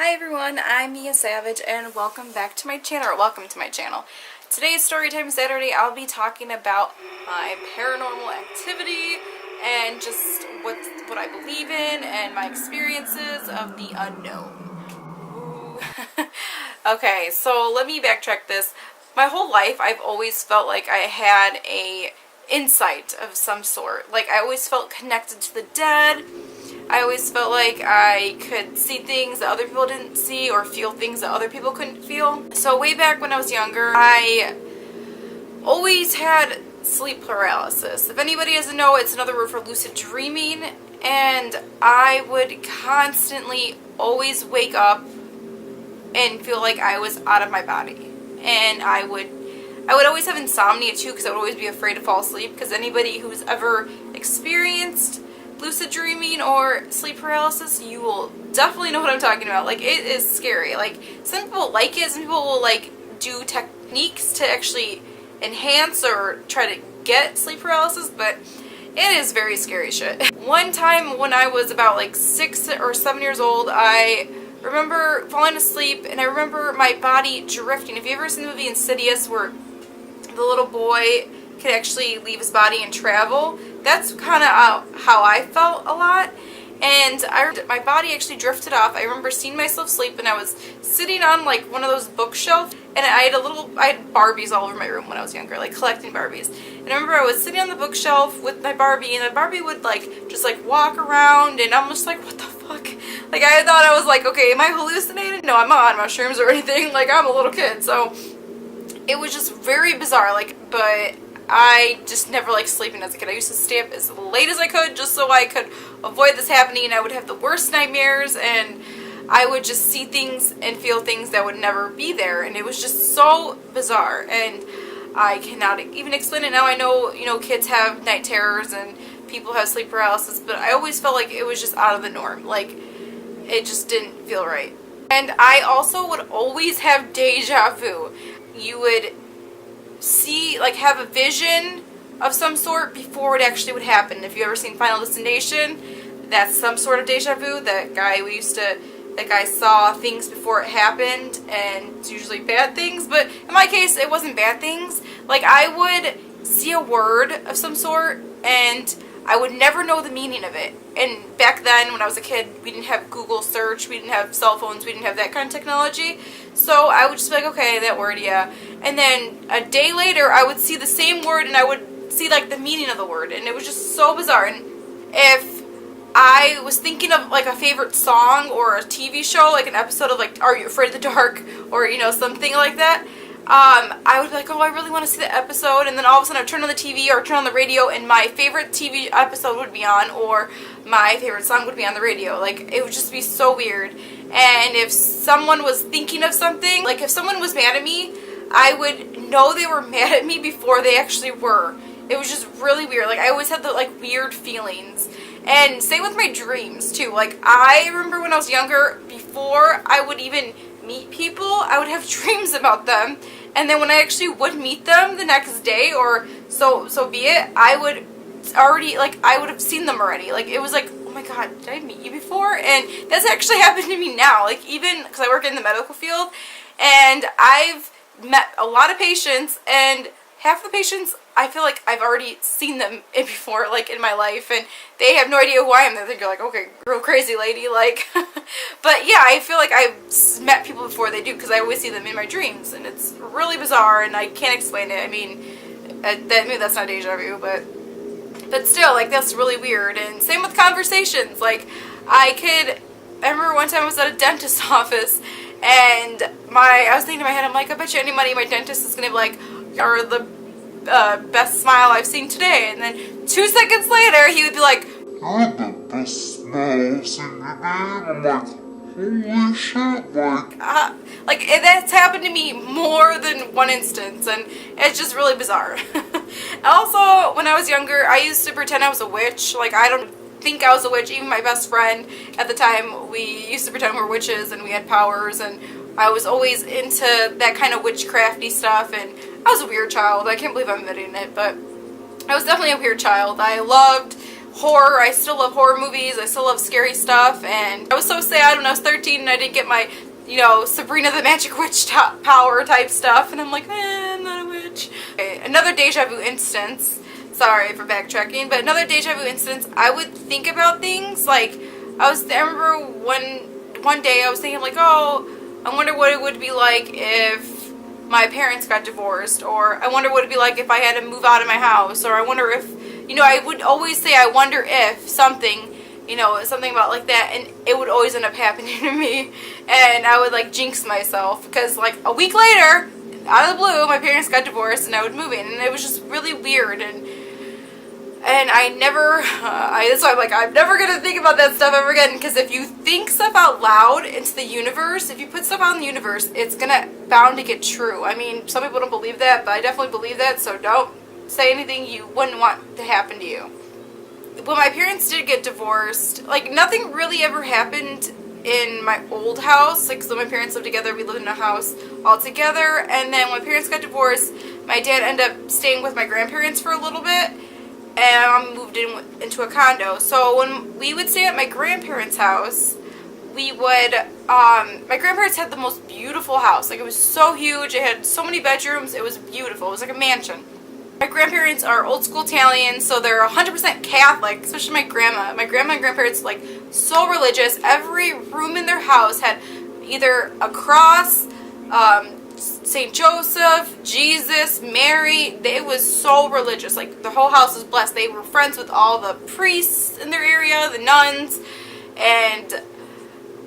Hi everyone, I'm Mia Savage and welcome back to my channel, or welcome to my channel. Today's Storytime Saturday. I'll be talking about my paranormal activity and just what I believe in and my experiences of the unknown. Ooh. Okay, so let me backtrack this. My whole life I've always felt like I had a insight of some sort. Like I always felt connected to the dead. I always felt like I could see things that other people didn't see or feel things that other people couldn't feel. So way back when I was younger, I always had sleep paralysis. If anybody doesn't know, it's another word for lucid dreaming. And I would constantly always wake up and feel like I was out of my body. And I would always have insomnia too, because I would always be afraid to fall asleep, because anybody who's ever experienced lucid dreaming or sleep paralysis, you will definitely know what I'm talking about. Like, it is scary. Like, some people like it, some people will like do techniques to actually enhance or try to get sleep paralysis, but it is very scary shit. One time when I was about like 6 or 7 years old, I remember falling asleep and I remember my body drifting. If you ever seen the movie Insidious where the little boy could actually leave his body and travel, that's kind of how I felt a lot. And my body actually drifted off. I remember seeing myself sleep, and I was sitting on like one of those bookshelves, and I had Barbies all over my room when I was younger, like collecting Barbies. And I remember I was sitting on the bookshelf with my Barbie, and the Barbie would like just like walk around, and I'm just like, what the fuck? Like, I thought I was like, okay, am I hallucinating? No, I'm not on mushrooms or anything. Like, I'm a little kid, so it was just very bizarre. Like, but I just never liked sleeping as a kid. I used to stay up as late as I could just so I could avoid this happening, and I would have the worst nightmares, and I would just see things and feel things that would never be there, and it was just so bizarre, and I cannot even explain it now. I know, you know, kids have night terrors and people have sleep paralysis, but I always felt like it was just out of the norm. Like, it just didn't feel right. And I also would always have deja vu. You would see, like, have a vision of some sort before it actually would happen. If you ever seen Final Destination, that's some sort of deja vu. That guy saw things before it happened, and it's usually bad things, but in my case it wasn't bad things. Like, I would see a word of some sort and I would never know the meaning of it. And back then, when I was a kid, we didn't have Google search, we didn't have cell phones, we didn't have that kind of technology. So I would just be like, okay, that word, yeah. And then a day later, I would see the same word and I would see like the meaning of the word. And it was just so bizarre. And if I was thinking of like a favorite song or a TV show, like an episode of like Are You Afraid of the Dark, or, you know, something like that, I would be like, oh, I really want to see the episode, and then all of a sudden I would turn on the TV or turn on the radio and my favorite TV episode would be on, or my favorite song would be on the radio. Like, it would just be so weird. And if someone was thinking of something, like if someone was mad at me, I would know they were mad at me before they actually were. It was just really weird. Like, I always had the like weird feelings. And same with my dreams too. Like, I remember when I was younger, before I would even meet people, I would have dreams about them, and then when I actually would meet them the next day, or so be it, I would have seen them already. Like, it was like, oh my god, did I meet you before? And that's actually happened to me now. Like, even because I work in the medical field, and I've met a lot of patients, and half the patients, I feel like I've already seen them before, like, in my life, and they have no idea who I am. They think, you're like, okay, real crazy lady, like, but yeah, I feel like I've met people before they do, because I always see them in my dreams, and it's really bizarre, and I can't explain it. I mean, maybe that's not deja vu, but still, like, that's really weird. And same with conversations. Like, I remember one time I was at a dentist's office, and I was thinking in my head, I'm like, I bet you any money my dentist is going to be like, you're the best smile I've seen today. And then 2 seconds later, he would be like, you're the best smile I've seen today. And I'm like, holy shit, like, that's happened to me more than one instance, and it's just really bizarre. Also, when I was younger, I used to pretend I was a witch. Like, I don't think I was a witch. Even my best friend at the time, we used to pretend we were witches and we had powers, and I was always into that kind of witchcrafty stuff, and I was a weird child. I can't believe I'm admitting it, but I was definitely a weird child. I loved horror. I still love horror movies. I still love scary stuff. And I was so sad when I was 13 and I didn't get my, you know, Sabrina the Magic Witch power type stuff. And I'm like, I'm not a witch. Okay, another deja vu instance. Sorry for backtracking, but another deja vu instance. I would think about things like, I remember one day I was thinking like, oh, I wonder what it would be like if my parents got divorced, or I wonder what it'd be like if I had to move out of my house, or I wonder if, you know, I would always say I wonder if something, you know, something about like that, and it would always end up happening to me, and I would like jinx myself, because like a week later, out of the blue, my parents got divorced and I would move in, and it was just really weird, and I never, that's why I'm like, I'm never going to think about that stuff ever again, because if you think stuff out loud into the universe, if you put stuff out in the universe, it's bound to get true. I mean, some people don't believe that, but I definitely believe that, so don't say anything you wouldn't want to happen to you. When my parents did get divorced, like, nothing really ever happened in my old house. Like, so my parents lived together, we lived in a house all together, and then when my parents got divorced, my dad ended up staying with my grandparents for a little bit, and moved into a condo. So when we would stay at my grandparents' house, we would, my grandparents had the most beautiful house. Like, it was so huge, it had so many bedrooms, it was beautiful, it was like a mansion. My grandparents are old school Italian, so they're 100% Catholic, especially my grandma. My grandma and grandparents, like, so religious. Every room in their house had either a cross, St. Joseph, Jesus, Mary. It was so religious. Like, the whole house was blessed. They were friends with all the priests in their area, the nuns, and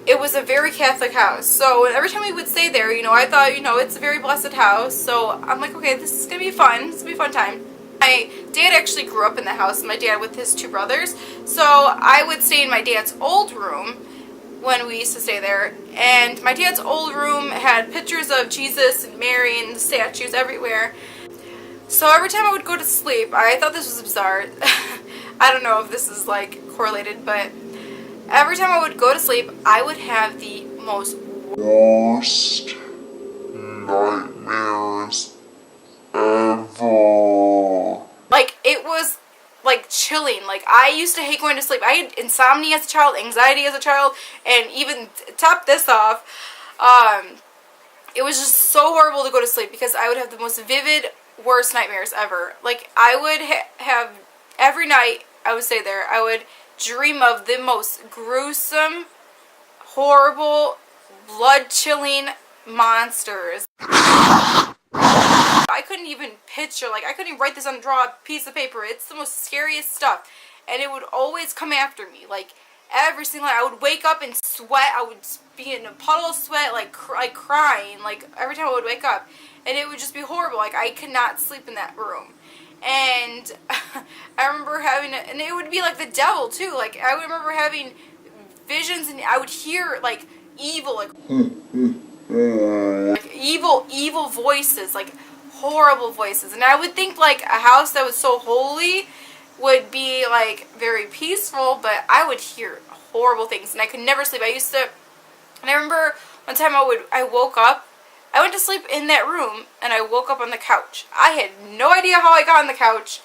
it was a very Catholic house. So every time we would stay there, you know, I thought, you know, it's a very blessed house. So I'm like, okay, this is going to be fun. This is going to be a fun time. My dad actually grew up in the house, my dad with his two brothers. So I would stay in my dad's old room when we used to stay there, and my dad's old room had pictures of Jesus and Mary and statues everywhere. So every time I would go to sleep, I thought this was bizarre. I don't know if this is like correlated, but every time I would go to sleep, I would have the most worst nightmares ever. Like, it was like chilling. Like, I used to hate going to sleep. I had insomnia as a child, anxiety as a child, and even top this off, it was just so horrible to go to sleep because I would have the most vivid, worst nightmares ever. Like, I would have, every night I would stay there, I would dream of the most gruesome, horrible, blood-chilling monsters. I couldn't even picture, like, I couldn't even write this on, draw a piece of paper. It's the most scariest stuff, and it would always come after me, like, every single night. I would wake up and sweat. I would be in a puddle of sweat, like crying, like, every time I would wake up, and it would just be horrible. Like, I could not sleep in that room, and I remember having, and it would be like the devil, too. Like, I remember having visions, and I would hear, like, evil, like evil voices, like, horrible voices. And I would think, like, a house that was so holy would be, like, very peaceful, but I would hear horrible things, and I could never sleep. And I remember one time I woke up, I went to sleep in that room, and I woke up on the couch. I had no idea how I got on the couch.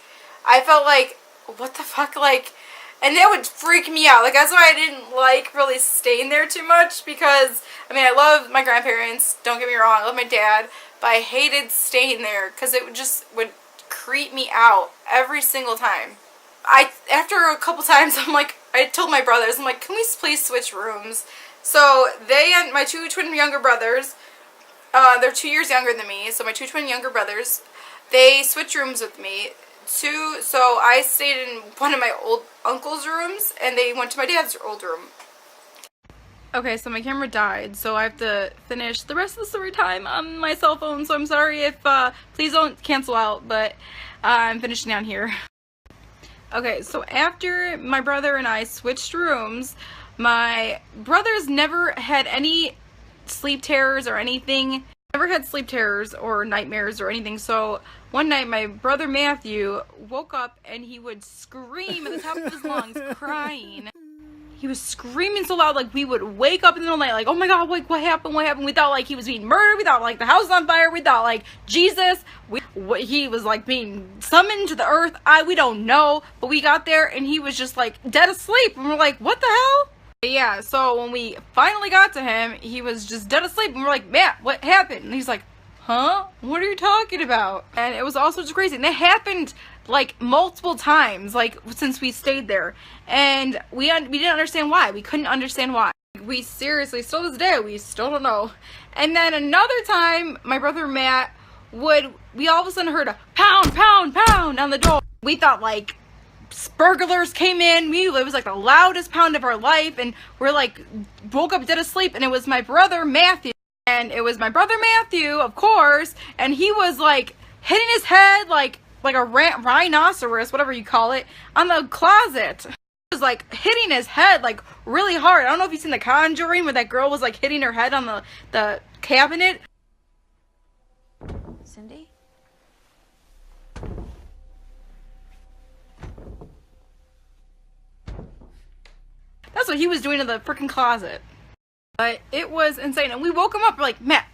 I felt like, what the fuck, like, and that would freak me out. Like, that's why I didn't like really staying there too much, because, I mean, I love my grandparents, don't get me wrong, I love my dad, but I hated staying there, because it would creep me out every single time. After a couple times, I told my brothers, I'm like, can we please switch rooms? So they and my two twin younger brothers, they're 2 years younger than me, so my two twin younger brothers, they switched rooms with me. So I stayed in one of my old uncle's rooms, and they went to my dad's old room. Okay, so my camera died, so I have to finish the rest of the story time on my cell phone, so I'm sorry if, please don't cancel out, but I'm finishing down here. Okay, so after my brother and I switched rooms, my brothers never had any sleep terrors or anything. Never had sleep terrors or nightmares or anything, so one night my brother Matthew woke up and he would scream at the top of his lungs, crying. he was screaming so loud, like we would wake up in the middle of the night, like, oh my god, like what happened, we thought like he was being murdered, we thought like the house was on fire, we thought like Jesus, he was like being summoned to the earth. We don't know, but we got there and he was just like dead asleep, and we're like, what the hell? But yeah, so when we finally got to him, he was just dead asleep, and we're like, Matt, what happened? And he's like, huh? What are you talking about? And it was all sorts of crazy, and it happened like multiple times, like since we stayed there, and we didn't understand why. We couldn't understand why. We seriously, still to this day, we still don't know. And then another time, my brother Matt we all of a sudden heard a pound, pound, pound on the door. We thought like burglars came in. It was like the loudest pound of our life, and we're like woke up dead asleep, and it was my brother Matthew. And it was my brother Matthew, of course, and he was like hitting his head like a rhinoceros, whatever you call it, on the closet. He was like hitting his head like really hard. I don't know if you've seen the Conjuring, where that girl was like hitting her head on the cabinet. Cindy? That's what he was doing to the freaking closet. But it was insane, and we woke him up. We're like, Matt,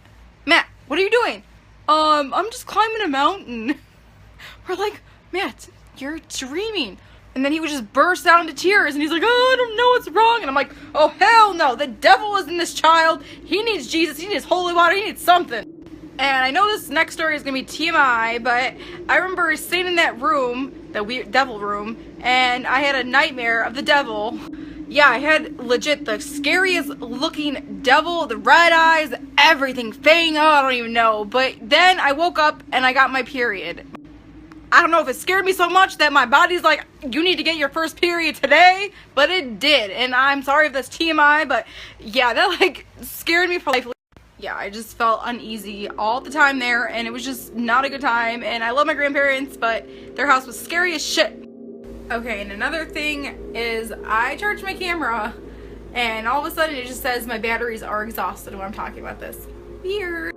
what are you doing? I'm just climbing a mountain. We're like, Matt, you're dreaming. And then he would just burst out into tears, and he's like, oh, I don't know what's wrong. And I'm like, oh, hell no, the devil is in this child. He needs Jesus, he needs holy water, he needs something. And I know this next story is gonna be TMI, but I remember staying in that room, the weird devil room, and I had a nightmare of the devil. Yeah, I had legit the scariest looking devil, the red eyes, everything, fang, I don't even know. But then I woke up and I got my period. I don't know if it scared me so much that my body's like, you need to get your first period today, but it did. And I'm sorry if that's TMI, but yeah, that like scared me for life. Yeah, I just felt uneasy all the time there, and it was just not a good time. And I love my grandparents, but their house was scary as shit. Okay, and another thing is I charged my camera, and all of a sudden it just says my batteries are exhausted when I'm talking about this. Weird.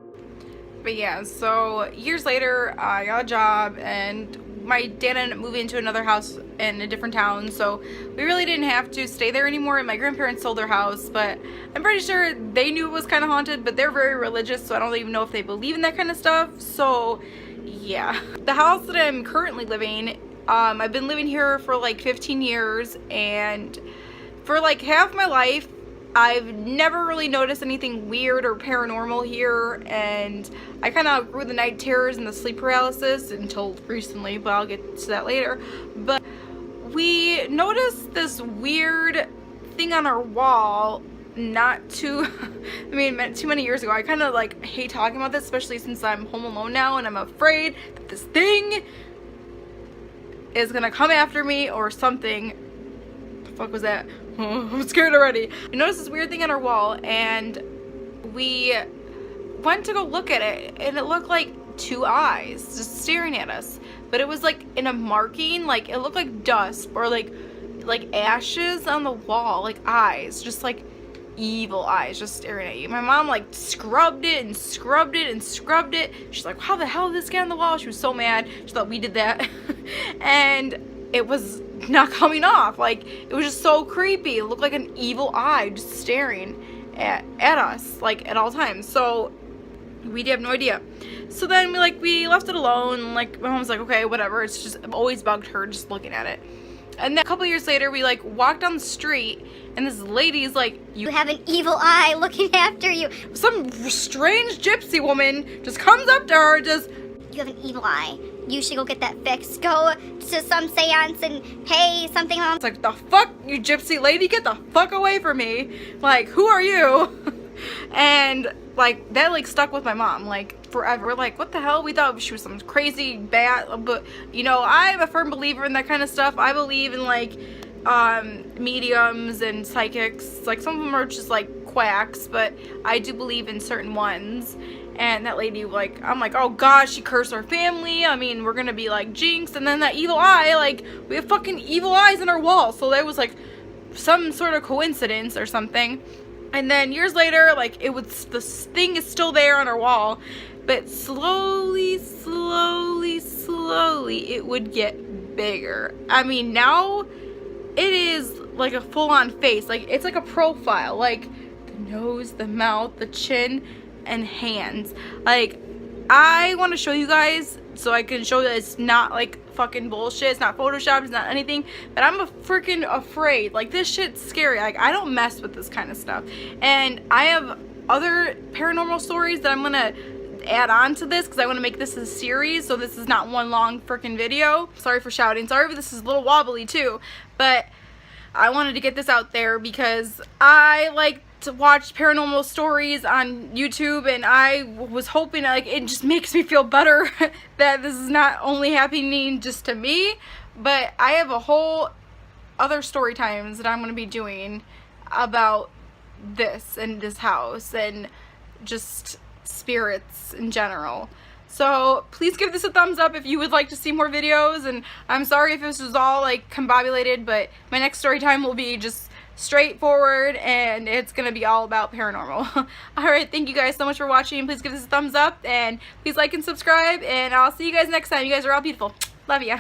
But yeah, so years later, I got a job, and my dad ended up moving to another house in a different town, so we really didn't have to stay there anymore, and my grandparents sold their house, but I'm pretty sure they knew it was kind of haunted, but they're very religious, so I don't even know if they believe in that kind of stuff, so yeah. The house that I'm currently living, I've been living here for like 15 years, and for like half my life, I've never really noticed anything weird or paranormal here, and I kind of outgrew the night terrors and the sleep paralysis until recently, but I'll get to that later. But we noticed this weird thing on our wall too many years ago. I kind of like hate talking about this, especially since I'm home alone now, and I'm afraid that this thing is gonna come after me or something. What the fuck was that? Oh, I'm scared already. We noticed this weird thing on our wall, and we went to go look at it, and it looked like two eyes just staring at us, but it was like in a marking, like it looked like dust or like ashes on the wall, like eyes, just like evil eyes just staring at you. My mom like scrubbed it and scrubbed it and scrubbed it. She's like, how the hell did this get on the wall? She was so mad. She thought we did that. And it was not coming off. Like, it was just so creepy. It looked like an evil eye just staring at us, like at all times. So we have no idea. So then we left it alone. Like, my mom was like, okay, whatever. It's just, I've always bugged her just looking at it. And then a couple years later, we like walked down the street, and this lady's like, you have an evil eye looking after you. Some strange gypsy woman just comes up to her, just, you have an evil eye. You should go get that fixed. Go to some seance and pay something on. It's like, the fuck, you gypsy lady, get the fuck away from me. Like, who are you? And like, that like stuck with my mom, like, forever. We're like, what the hell? We thought she was some crazy bat, but you know, I'm a firm believer in that kind of stuff. I believe in like mediums and psychics. Like, some of them are just like quacks, but I do believe in certain ones. And that lady, like, I'm like, oh gosh, she cursed our family. I mean, we're gonna be like jinxed. And then that evil eye, like, we have fucking evil eyes on our wall. So that was like some sort of coincidence or something. And then years later, like, it was, this thing is still there on our wall, but slowly, it would get bigger. I mean, now it is like a full-on face. Like, it's like a profile. Like, the nose, the mouth, the chin, and hands. Like, I want to show you guys so I can show that it's not like fucking bullshit. It's not Photoshop. It's not anything. But I'm freaking afraid. Like, this shit's scary. Like, I don't mess with this kind of stuff. And I have other paranormal stories that I'm gonna add on to this because I want to make this a series, so this is not one long freaking video. Sorry for shouting. Sorry if this is a little wobbly too, but I wanted to get this out there because I like to watch paranormal stories on YouTube, and I was hoping, like, it just makes me feel better that this is not only happening just to me, but I have a whole other story times that I'm going to be doing about this and this house and just spirits in general. So please give this a thumbs up if you would like to see more videos, and I'm sorry if this was all like combobulated, but my next story time will be just straightforward and it's gonna be all about paranormal. Alright, thank you guys so much for watching. Please give this a thumbs up and please like and subscribe, and I'll see you guys next time. You guys are all beautiful. Love ya.